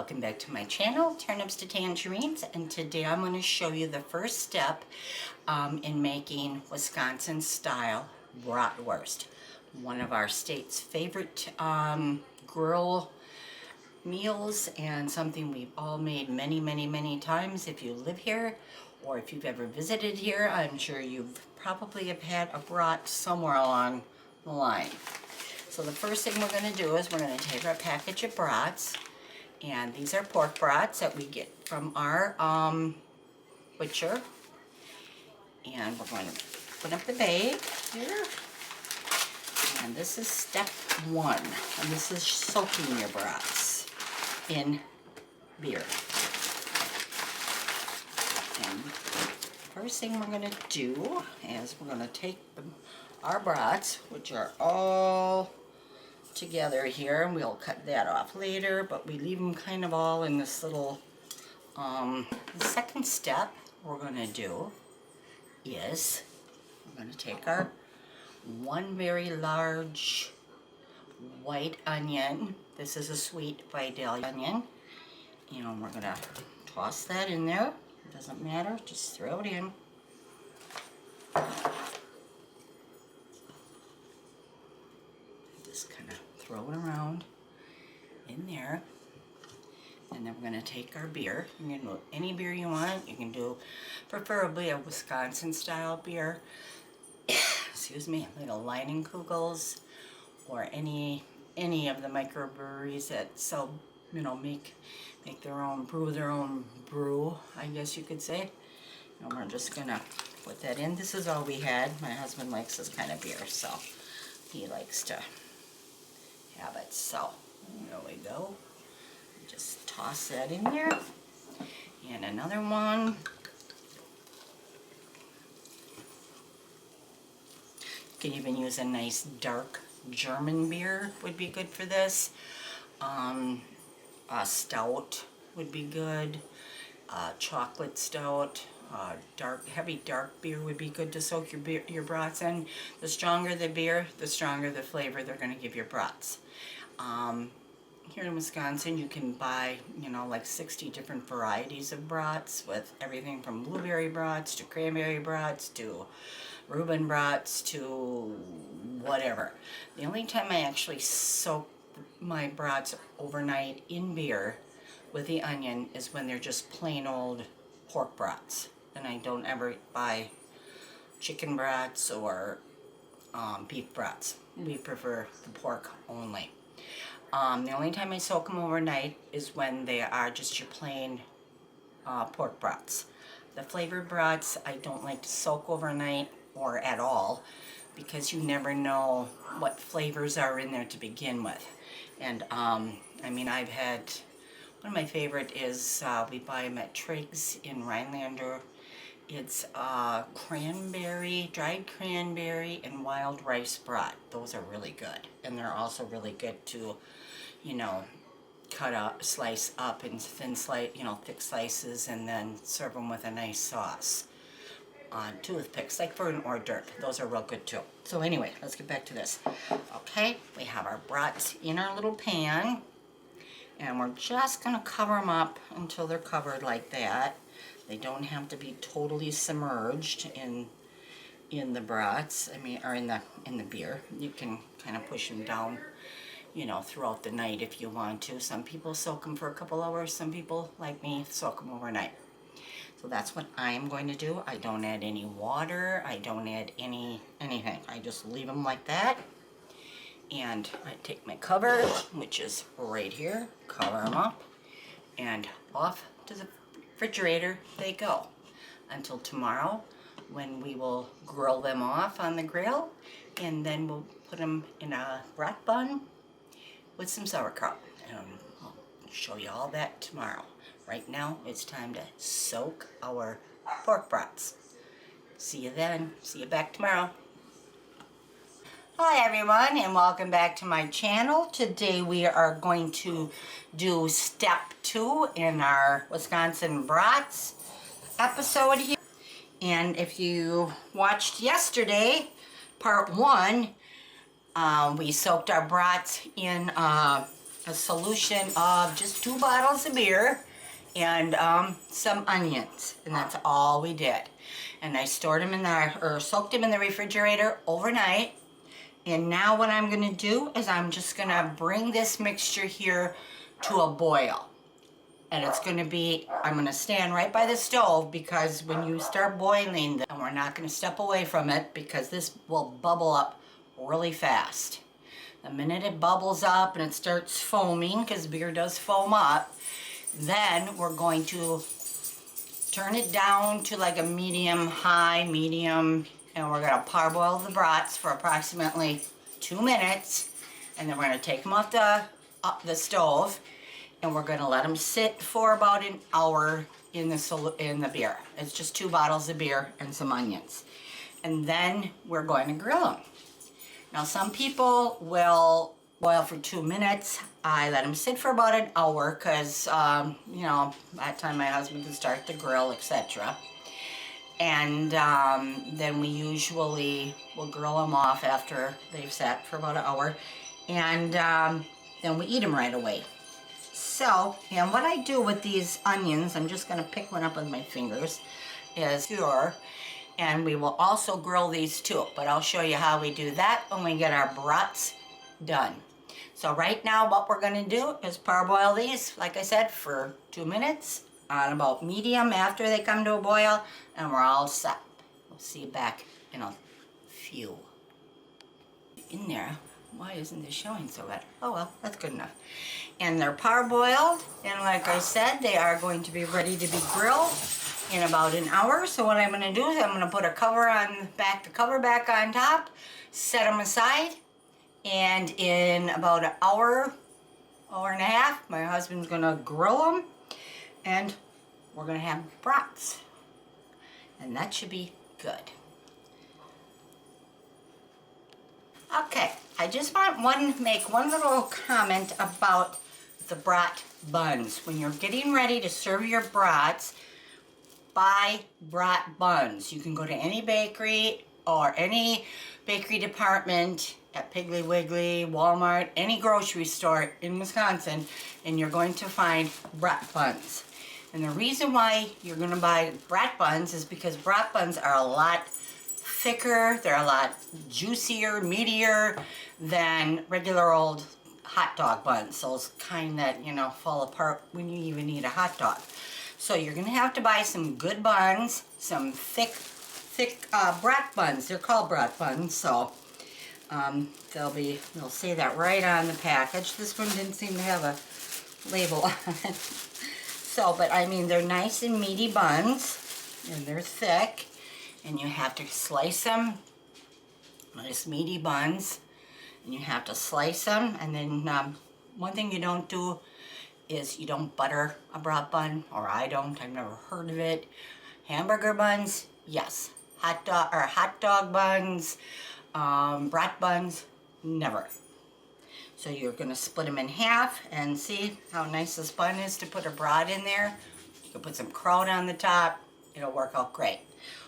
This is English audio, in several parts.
welcome back to my channel, Turnips to Tangerines, and today I'm going to show you the first step in making Wisconsin style bratwurst, one of our state's favorite grill meals and something we've all made many times. If you live here or if you've ever visited here, I'm sure you've probably have had a brat somewhere along the line. So the first thing we're going to do is we're going to take our package of brats, and these are pork brats that we get from our butcher, and we're going to put up the bag here, and this is step one, and this is soaking your brats in beer. And first thing we're going to do is we're going to take our brats, which are all together here, and we'll cut that off later, but we leave them kind of all in this little the second step we're going to do is we're going to take our one very large white onion. This is a sweet Vidal onion, and we're going to toss that in there. It doesn't matter, just throw it in. Just kind of throw it around in there, and then we're going to take our beer. You can do any beer you want. You can do preferably a Wisconsin style beer, excuse me, like a Leinenkugels or any of the microbreweries that sell, you know, make their own brew, I guess you could say. And we're just gonna put that in. This is all we had. My husband likes this kind of beer, so he likes to have it. So there we go. Just toss that in there. And another one. You can even use a nice dark German beer would be good for this. A stout would be good. Chocolate stout. Heavy dark beer would be good to soak your brats in. The stronger the beer, the stronger the flavor they're going to give your brats. Here in Wisconsin, you can buy, you know, like 60 different varieties of brats, with everything from blueberry brats to cranberry brats to Reuben brats to whatever. The only time I actually soak my brats overnight in beer with the onion is when they're just plain old pork brats, and I don't ever buy chicken brats or beef brats. We prefer the pork only. The only time I soak them overnight is when they are just your plain pork brats. The flavored brats I don't like to soak overnight or at all, because you never know what flavors are in there to begin with. And I mean, I've had, one of my favorite is we buy them at Triggs in Rhinelander. It's cranberry, dried cranberry and wild rice brat. Those are really good, and they're also really good to, you know, cut up, slice up in thin slice, you know, thick slices, and then serve them with a nice sauce on toothpicks, like for an hors d'oeuvre. Those are real good too. So anyway, let's get back to this. Okay, we have our brats in our little pan, and we're just gonna cover them up until they're covered like that. They don't have to be totally submerged in the brats. I mean, or in the beer. You can kind of push them down, you know, throughout the night if you want to. Some people soak them for a couple hours. Some people, like me, soak them overnight. So that's what I'm going to do. I don't add any water. I don't add anything. I just leave them like that. And I take my cover, which is right here, cover them up, and off to the refrigerator they go until tomorrow, when we will grill them off on the grill, and then we'll put them in a brat bun with some sauerkraut, and I'll show you all that tomorrow. Right now it's time to soak our pork brats. See you then. See you back tomorrow. Hi everyone, and welcome back to my channel. Today we are going to do step 2 in our Wisconsin brats episode here. And if you watched yesterday, part 1, we soaked our brats in a solution of just 2 bottles of beer and some onions, and that's all we did. And I stored them in the, or soaked them in the refrigerator overnight. And now what I'm gonna do is I'm just gonna bring this mixture here to a boil. And it's gonna be, I'm gonna stand right by the stove, because when you start boiling, and we're not gonna step away from it because this will bubble up really fast. The minute it bubbles up and it starts foaming, because beer does foam up, then we're going to turn it down to like a medium-high, medium, and we're gonna parboil the brats for approximately 2 minutes, and then we're gonna take them off the stove, and we're gonna let them sit for about an hour in the beer. It's just 2 bottles of beer and some onions. And then we're going to grill them. Now some people will boil for 2 minutes. I let them sit for about an hour because, you know, that time my husband can start the grill, etc. And then we usually will grill them off after they've sat for about an hour. And then we eat them right away. So, and what I do with these onions, I'm just going to pick one up with my fingers, is pure. And we will also grill these too, but I'll show you how we do that when we get our brats done. So right now what we're going to do is parboil these, like I said, for 2 minutes on about medium after they come to a boil, and we're all set. We'll see you back in a few. In there, why isn't this showing so good? Oh well, that's good enough. And they're parboiled, and like I said, they are going to be ready to be grilled in about an hour. So what I'm going to do is I'm going to put a cover on back, the cover back on top, set them aside, and in about an hour, hour and a half, my husband's going to grill them, and we're going to have brats, and that should be good. Okay, I just want to make one little comment about the brat buns. When you're getting ready to serve your brats, buy brat buns. You can go to any bakery or any bakery department at Piggly Wiggly, Walmart, any grocery store in Wisconsin, and you're going to find brat buns. And the reason why you're going to buy brat buns is because brat buns are a lot thicker, they're a lot juicier, meatier than regular old hot dog buns. Those kind that, you know, fall apart when you even eat a hot dog. So you're going to have to buy some good buns, some thick brat buns. They're called brat buns, so they'll say that right on the package. This one didn't seem to have a label on it. So, but I mean, they're nice and meaty buns, and they're thick, and you have to slice them, nice meaty buns, and you have to slice them. And then one thing you don't do is you don't butter a brat bun, or I don't. I've never heard of it. Hamburger buns, yes. Hot dog buns, brat buns, never. So you're going to split them in half, and see how nice this bun is to put a brat in there. You can put some kraut on the top. It'll work out great.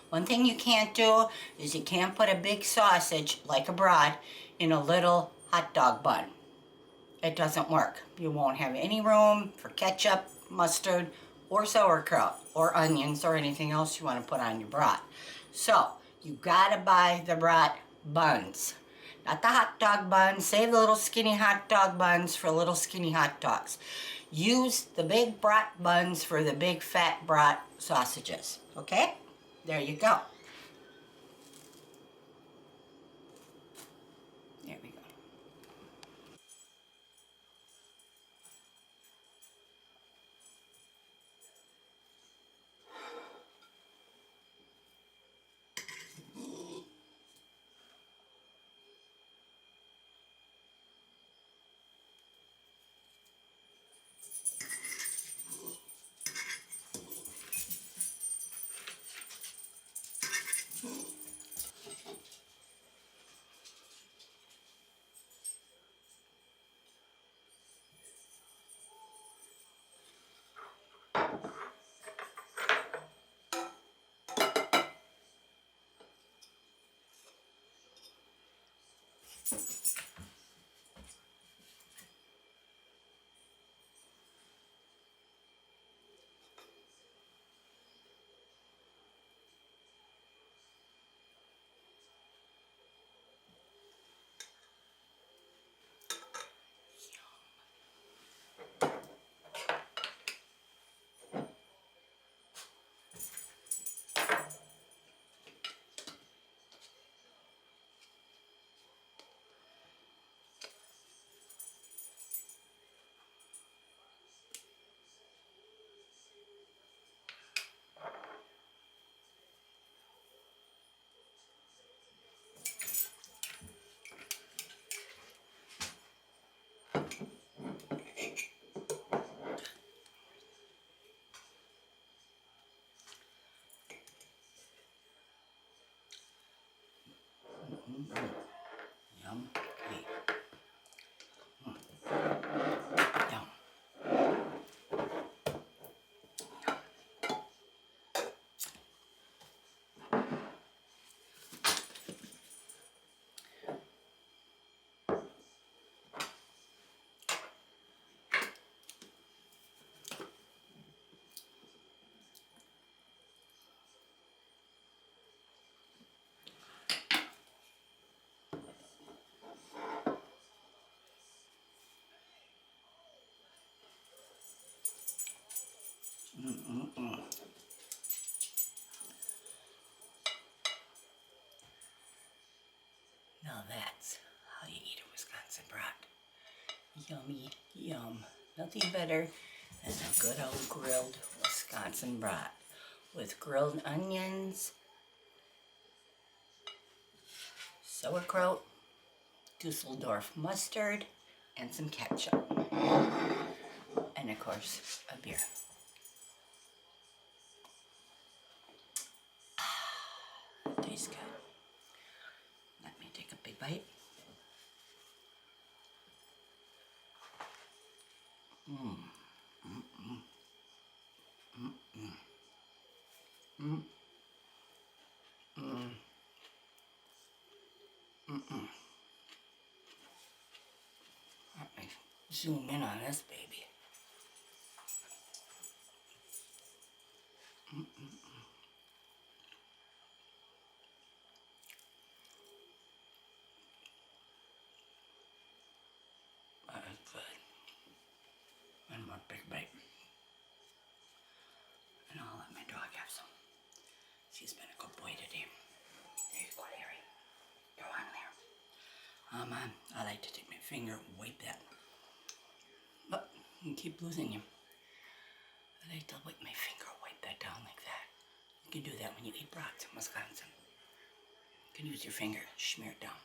One thing you can't do is you can't put a big sausage like a brat in a little hot dog bun. It doesn't work. You won't have any room for ketchup, mustard, or sauerkraut, or onions, or anything else you want to put on your brat. So, you gotta buy the brat buns. Not the hot dog buns. Save the little skinny hot dog buns for little skinny hot dogs. Use the big brat buns for the big fat brat sausages. Okay? There you go. There we go. Yummy, yum. Nothing better than a good old grilled Wisconsin brat with grilled onions, sauerkraut, Dusseldorf mustard, and some ketchup. And of course, a beer. That tastes good. Let me take a big bite. Let me zoom in on this baby. That is good. One more big bite. And I'll let my dog have some. She's been a good boy today. There you go, Harry. Go on there. I like to take my finger and wipe that. But you keep losing him. I like to wipe my finger, wipe that down like that. You can do that when you eat brats in Wisconsin. You can use your finger, smear it down.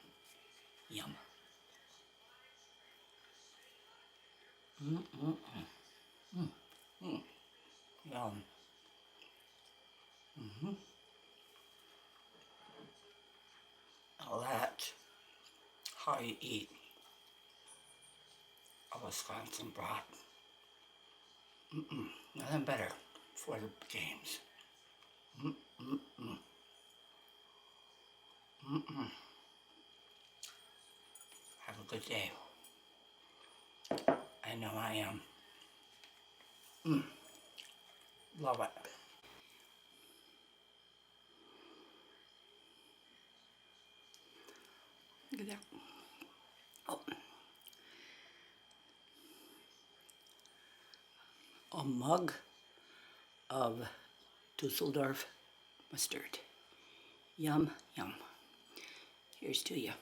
Yum. Yum. Now that's how you eat a Wisconsin brat. Nothing better for the games. Have a good day. I know I am. Love it. Look at that. Oh. A mug of Dusseldorf mustard. Yum, yum. Here's to you.